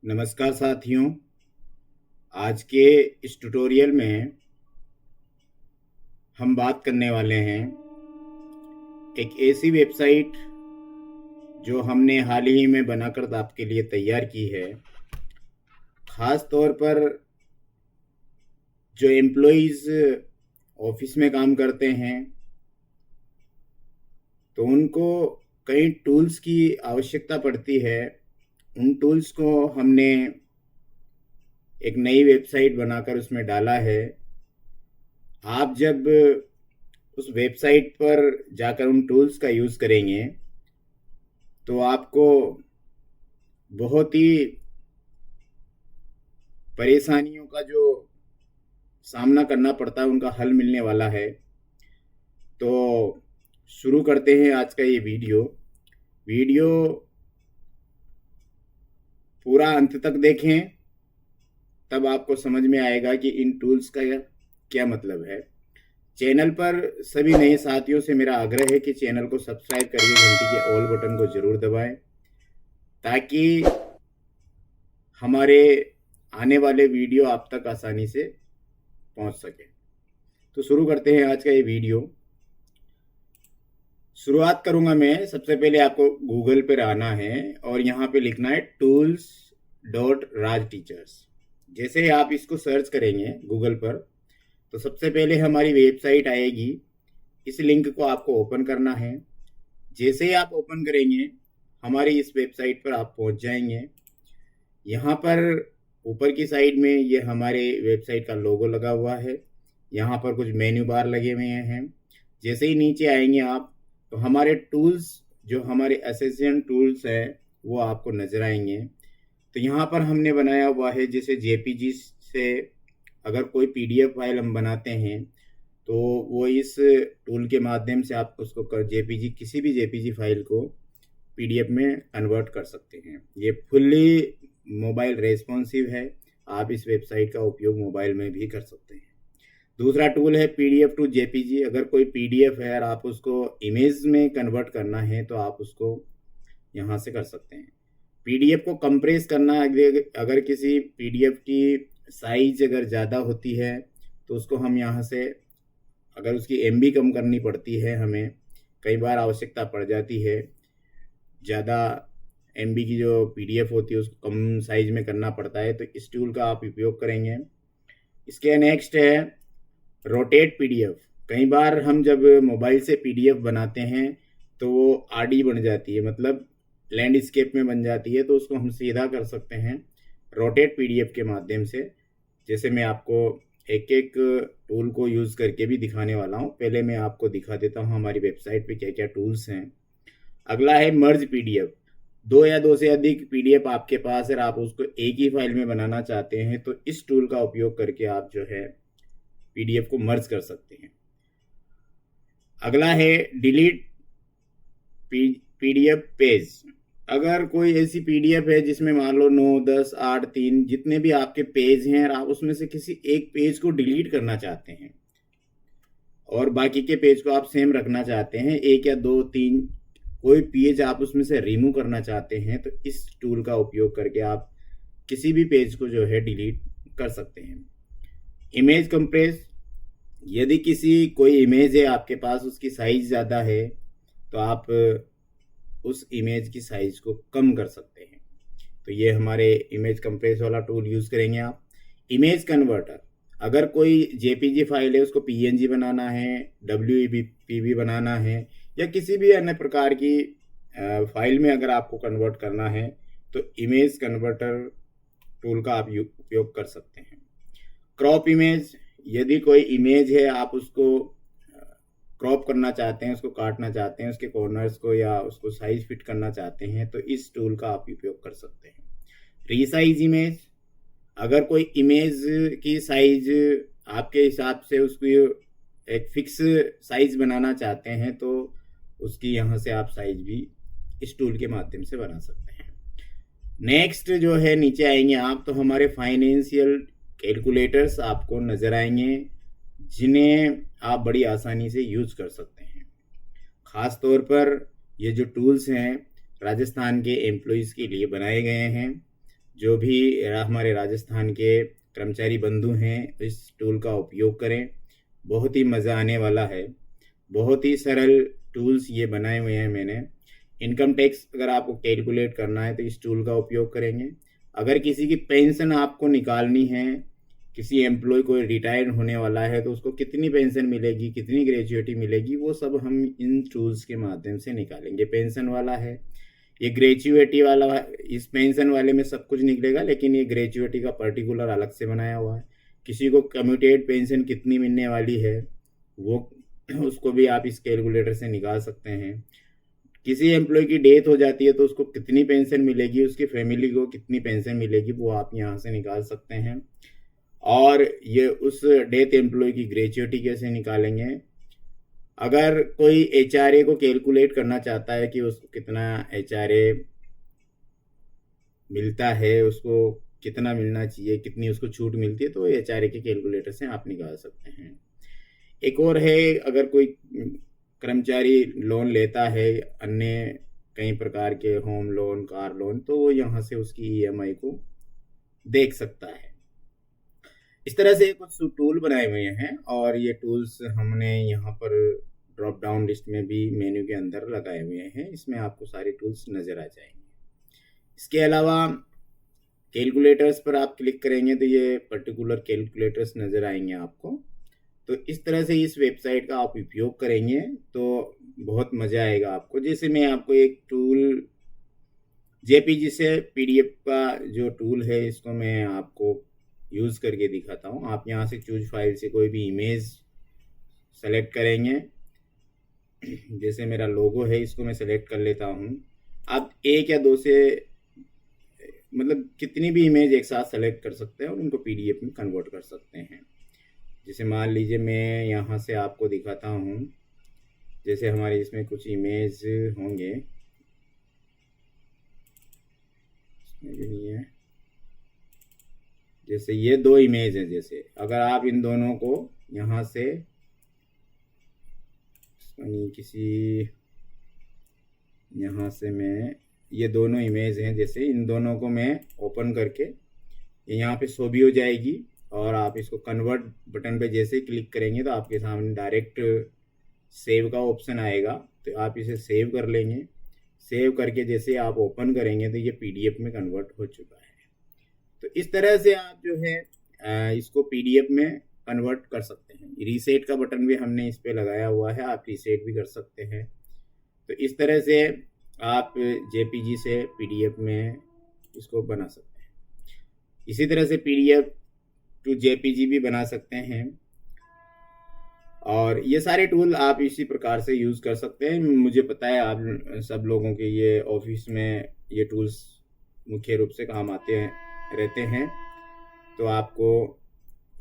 नमस्कार साथियों। आज के इस ट्यूटोरियल में हम बात करने वाले हैं एक ऐसी वेबसाइट जो हमने हाल ही में बनाकर आपके लिए तैयार की है। ख़ास तौर पर जो एम्प्लॉइज़ ऑफिस में काम करते हैं तो उनको कई टूल्स की आवश्यकता पड़ती है। उन टूल्स को हमने एक नई वेबसाइट बनाकर उसमें डाला है। आप जब उस वेबसाइट पर जाकर उन टूल्स का यूज़ करेंगे तो आपको बहुत ही परेशानियों का जो सामना करना पड़ता है उनका हल मिलने वाला है। तो शुरू करते हैं आज का ये वीडियो पूरा अंत तक देखें, तब आपको समझ में आएगा कि इन टूल्स का क्या मतलब है। चैनल पर सभी नए साथियों से मेरा आग्रह है कि चैनल को सब्सक्राइब करिए, घंटी के ऑल बटन को ज़रूर दबाएं ताकि हमारे आने वाले वीडियो आप तक आसानी से पहुंच सके। तो शुरू करते हैं आज का ये वीडियो। शुरुआत करूंगा मैं। सबसे पहले आपको गूगल पर आना है और यहाँ पे लिखना है tools.raj-teachers। जैसे ही आप इसको सर्च करेंगे गूगल पर तो सबसे पहले हमारी वेबसाइट आएगी। इस लिंक को आपको ओपन करना है। जैसे ही आप ओपन करेंगे हमारी इस वेबसाइट पर आप पहुंच जाएंगे। यहाँ पर ऊपर की साइड में ये हमारे वेबसाइट का लोगो लगा हुआ है। यहाँ पर कुछ मेन्यू बार लगे हुए हैं। जैसे ही नीचे आएंगे आप तो हमारे टूल्स, जो हमारे एसेसियन टूल्स हैं, वो आपको नज़र आएंगे। तो यहाँ पर हमने बनाया हुआ है, जैसे जेपीजी से अगर कोई पीडीएफ फाइल हम बनाते हैं तो वो इस टूल के माध्यम से आप उसको जेपीजी, किसी भी जेपीजी फाइल को पीडीएफ में कन्वर्ट कर सकते हैं। ये फुल्ली मोबाइल रेस्पॉन्सिव है। आप इस वेबसाइट का उपयोग मोबाइल में भी कर सकते हैं। दूसरा टूल है पीडीएफ टू जेपीजी। अगर कोई पीडीएफ है और आप उसको इमेज में कन्वर्ट करना है तो आप उसको यहाँ से कर सकते हैं। पीडीएफ को कंप्रेस करना, अगर किसी पीडीएफ की साइज अगर ज़्यादा होती है तो उसको हम यहाँ से, अगर उसकी एमबी कम करनी पड़ती है, हमें कई बार आवश्यकता पड़ जाती है, ज़्यादा एमबी की जो पीडीएफ होती है उसको कम साइज में करना पड़ता है, तो इस टूल का आप उपयोग करेंगे। इसके नेक्स्ट है रोटेट पीडीएफ। कई बार हम जब मोबाइल से पीडीएफ बनाते हैं तो वो आरडी बन जाती है, मतलब लैंडस्केप में बन जाती है, तो उसको हम सीधा कर सकते हैं रोटेट पीडीएफ के माध्यम से। जैसे मैं आपको एक एक टूल को यूज़ करके भी दिखाने वाला हूँ। पहले मैं आपको दिखा देता हूँ हमारी वेबसाइट पे क्या क्या टूल्स हैं। अगला है मर्ज पीडीएफ। दो या दो से अधिक पीडीएफ आपके पास है और आप उसको एक ही फाइल में बनाना चाहते हैं तो इस टूल का उपयोग करके आप जो है पीडीएफ को मर्ज कर सकते हैं। अगला है डिलीट पीडीएफ पेज। अगर कोई ऐसी पीडीएफ है जिसमें मान लो 9, 10, 8, 3 जितने भी आपके पेज हैं और आप उसमें से किसी एक पेज को डिलीट करना चाहते हैं और बाकी के पेज को आप सेम रखना चाहते हैं, 1 या 2, 3 कोई पेज आप उसमें से रिमूव करना चाहते हैं, तो इस टूल का उपयोग करके आप किसी भी पेज को जो है डिलीट कर सकते हैं। Image compress. यदि कोई इमेज है आपके पास, उसकी साइज ज़्यादा है तो आप उस इमेज की साइज को कम कर सकते हैं। तो ये हमारे इमेज कंप्रेस वाला टूल यूज़ करेंगे आप। Image converter. अगर कोई जेपीजी फाइल है उसको पीएनजी बनाना है, डब्ल्यूपीबी बनाना है या किसी भी अन्य प्रकार की फाइल में अगर आपको कन्वर्ट करना है तो इमेज कन्वर्टर टूल का आप उपयोग कर सकते हैं। Crop image. यदि कोई इमेज है आप उसको क्रॉप करना चाहते हैं, उसको काटना चाहते हैं, उसके कॉर्नर्स को, या उसको साइज फिट करना चाहते हैं तो इस टूल का आप उपयोग कर सकते हैं। Resize image. अगर कोई इमेज की साइज आपके हिसाब से उसकी एक फिक्स साइज बनाना चाहते हैं तो उसकी यहाँ से आप साइज भी इस टूल के माध्यम से बना सकते हैं। नेक्स्ट जो है, नीचे आएंगे आप तो हमारे फाइनेंशियल कैलकुलेटर्स आपको नज़र आएंगे जिन्हें आप बड़ी आसानी से यूज़ कर सकते हैं। ख़ास तौर पर ये जो टूल्स हैं राजस्थान के एम्प्लॉइज़ के लिए बनाए गए हैं जो भी हमारे राजस्थान के कर्मचारी बंधु हैं इस टूल का उपयोग करें। बहुत ही मज़ा आने वाला है। बहुत ही सरल टूल्स ये बनाए हुए हैं मैंने। इनकम टैक्स अगर आपको कैलकुलेट करना है तो इस टूल का उपयोग करेंगे। अगर किसी की पेंशन आपको निकालनी है, किसी एम्प्लॉय को रिटायर होने वाला है तो उसको कितनी पेंशन मिलेगी, कितनी ग्रेजुएटी मिलेगी, वो सब हम इन टूल्स के माध्यम से निकालेंगे। पेंशन वाला है, ये ग्रेजुएटी वाला है, इस पेंशन वाले में सब कुछ निकलेगा, लेकिन ये ग्रेजुएटी का पर्टिकुलर अलग से बनाया हुआ है। किसी को कम्यूटेड पेंशन कितनी मिलने वाली है वो उसको भी आप इस कैलकुलेटर से निकाल सकते हैं। किसी एम्प्लॉय की डेथ हो जाती है तो उसको कितनी पेंशन मिलेगी, उसकी फैमिली को कितनी पेंशन मिलेगी, वो आप यहाँ से निकाल सकते हैं। और ये उस डेथ एम्प्लॉय की ग्रेजुएटी कैसे निकालेंगे। अगर कोई एचआरए को कैलकुलेट करना चाहता है कि उसको कितना एचआरए मिलता है, उसको कितना मिलना चाहिए, कितनी उसको छूट मिलती है, तो एचआरए के कैलकुलेटर से आप निकाल सकते हैं। एक और है, अगर कोई कर्मचारी लोन लेता है अन्य कई प्रकार के, होम लोन, कार लोन, तो वो यहाँ से उसकी ईएमआई को देख सकता है। इस तरह से कुछ टूल बनाए हुए हैं और ये टूल्स हमने यहाँ पर ड्रॉप डाउन लिस्ट में भी मेन्यू के अंदर लगाए हुए हैं। इसमें आपको सारे टूल्स नज़र आ जाएंगे। इसके अलावा कैलकुलेटर्स पर आप क्लिक करेंगे तो ये पर्टिकुलर कैलकुलेटर्स नज़र आएंगे आपको। तो इस तरह से इस वेबसाइट का आप उपयोग करेंगे तो बहुत मज़ा आएगा आपको। जैसे मैं आपको एक टूल जेपीजी से पीडीएफ का जो टूल है इसको मैं आपको यूज़ करके दिखाता हूँ। आप यहाँ से चूज फाइल से कोई भी इमेज सेलेक्ट करेंगे। जैसे मेरा लोगो है, इसको मैं सेलेक्ट कर लेता हूँ। आप एक या दो से मतलब कितनी भी इमेज एक साथ सेलेक्ट कर सकते हैं और उनको पीडीएफ में कन्वर्ट कर सकते हैं। जैसे मान लीजिए मैं यहाँ से आपको दिखाता हूँ, जैसे हमारे इसमें कुछ इमेज होंगे, इसमें भी नहीं है। जैसे ये दो इमेज हैं, जैसे अगर आप इन दोनों को यहाँ से किसी यहाँ से मैं ये दोनों इमेज हैं, जैसे इन दोनों को मैं ओपन करके यहाँ पे शो भी हो जाएगी और आप इसको कन्वर्ट बटन पे जैसे क्लिक करेंगे तो आपके सामने डायरेक्ट सेव का ऑप्शन आएगा। तो आप इसे सेव कर लेंगे। सेव करके जैसे आप ओपन करेंगे तो ये पीडीएफ में कन्वर्ट हो चुका है। तो इस तरह से आप जो है इसको पीडीएफ में कन्वर्ट कर सकते हैं। रीसेट का बटन भी हमने इस पे लगाया हुआ है, आप रीसेट भी कर सकते हैं। तो इस तरह से आप जेपीजी से पीडीएफ में इसको बना सकते हैं। इसी तरह से पीडीएफ टू जेपीजी भी बना सकते हैं। और ये सारे टूल आप इसी प्रकार से यूज़ कर सकते हैं। मुझे पता है आप सब लोगों के ये ऑफिस में ये टूल्स मुख्य रूप से काम आते हैं रहते हैं, तो आपको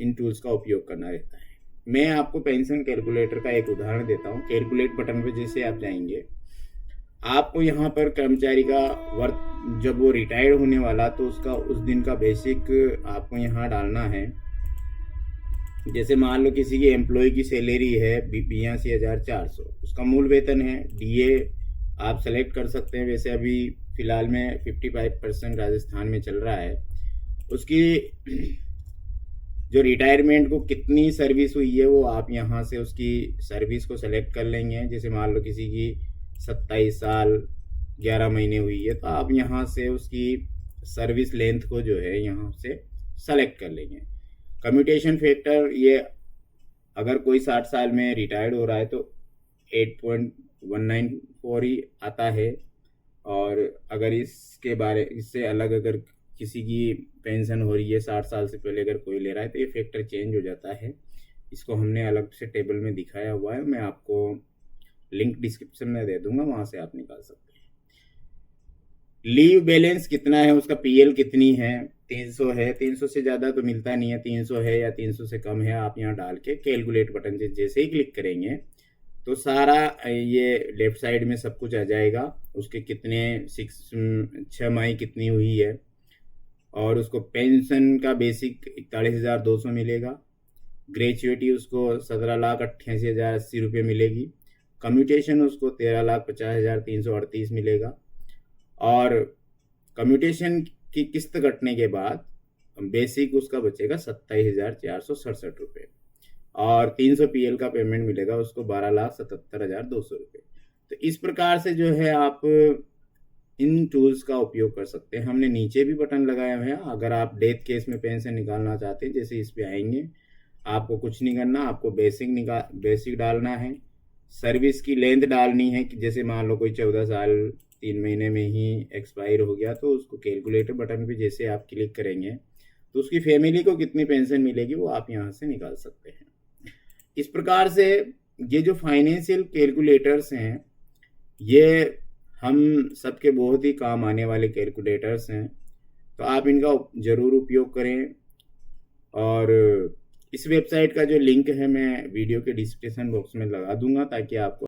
इन टूल्स का उपयोग करना रहता है। मैं आपको पेंशन कैलकुलेटर का एक उदाहरण देता हूँ। कैलकुलेट बटन पे जैसे आप जाएंगे, आपको यहाँ पर कर्मचारी का वर्क, जब वो रिटायर्ड होने वाला तो उसका उस दिन का बेसिक आपको यहाँ डालना है। जैसे मान लो किसी की एम्प्लॉय की सैलरी है 82,400, उसका मूल वेतन है। डीए आप सेलेक्ट कर सकते हैं। वैसे अभी फ़िलहाल में 55% राजस्थान में चल रहा है। उसकी जो रिटायरमेंट को कितनी सर्विस हुई है वो आप यहाँ से उसकी सर्विस को सेलेक्ट कर लेंगे। जैसे मान लो किसी की 27 साल 11 महीने हुई है तो आप यहाँ से उसकी सर्विस लेंथ को जो है यहाँ से सेलेक्ट कर लेंगे। कम्यूटेशन फैक्टर, ये अगर कोई 60 साल में रिटायर्ड हो रहा है तो 8.194 ही आता है। और अगर इससे अलग अगर किसी की पेंशन हो रही है 60 साल से पहले अगर कोई ले रहा है तो ये फैक्टर चेंज हो जाता है। इसको हमने अलग से टेबल में दिखाया हुआ है, मैं आपको लिंक डिस्क्रिप्शन में दे दूंगा, वहाँ से आप निकाल सकते हैं। लीव बैलेंस कितना है, उसका पीएल कितनी है, 300 है। 300 से ज़्यादा तो मिलता नहीं है, 300 है या 300 से कम है। आप यहाँ डाल के कैलकुलेट बटन से जैसे ही क्लिक करेंगे तो सारा ये लेफ्ट साइड में सब कुछ आ जाएगा। उसके कितने 6 माही कितनी हुई है और उसको पेंशन का बेसिक 41,200 मिलेगा। ग्रेजुएटी उसको 17,88,080 रुपये मिलेगी। कम्यूटेशन उसको 13,50,338 मिलेगा। और कम्यूटेशन की किस्त कटने के बाद बेसिक उसका बचेगा 27,467 रुपये और 300 PL का पेमेंट मिलेगा उसको 12,77,200 रुपये। तो इस प्रकार से जो है आप इन टूल्स का उपयोग कर सकते हैं। हमने नीचे भी बटन लगाया हुआ है, अगर आप डेथ केस में पेंशन निकालना चाहते हैं, जैसे इस पे आएंगे, आपको कुछ नहीं करना, आपको बेसिक डालना है, सर्विस की लेंथ डालनी है कि जैसे मान लो कोई 14 साल 3 महीने में ही एक्सपायर हो गया तो उसको कैलकुलेटर बटन पे जैसे आप क्लिक करेंगे तो उसकी फैमिली को कितनी पेंशन मिलेगी वो आप यहाँ से निकाल सकते हैं। इस प्रकार से ये जो फाइनेंशियल कैलकुलेटर्स हैं ये हम सबके बहुत ही काम आने वाले कैलकुलेटर्स हैं, तो आप इनका ज़रूर उपयोग करें। और इस वेबसाइट का जो लिंक है मैं वीडियो के डिस्क्रिप्शन बॉक्स में लगा दूंगा ताकि आपको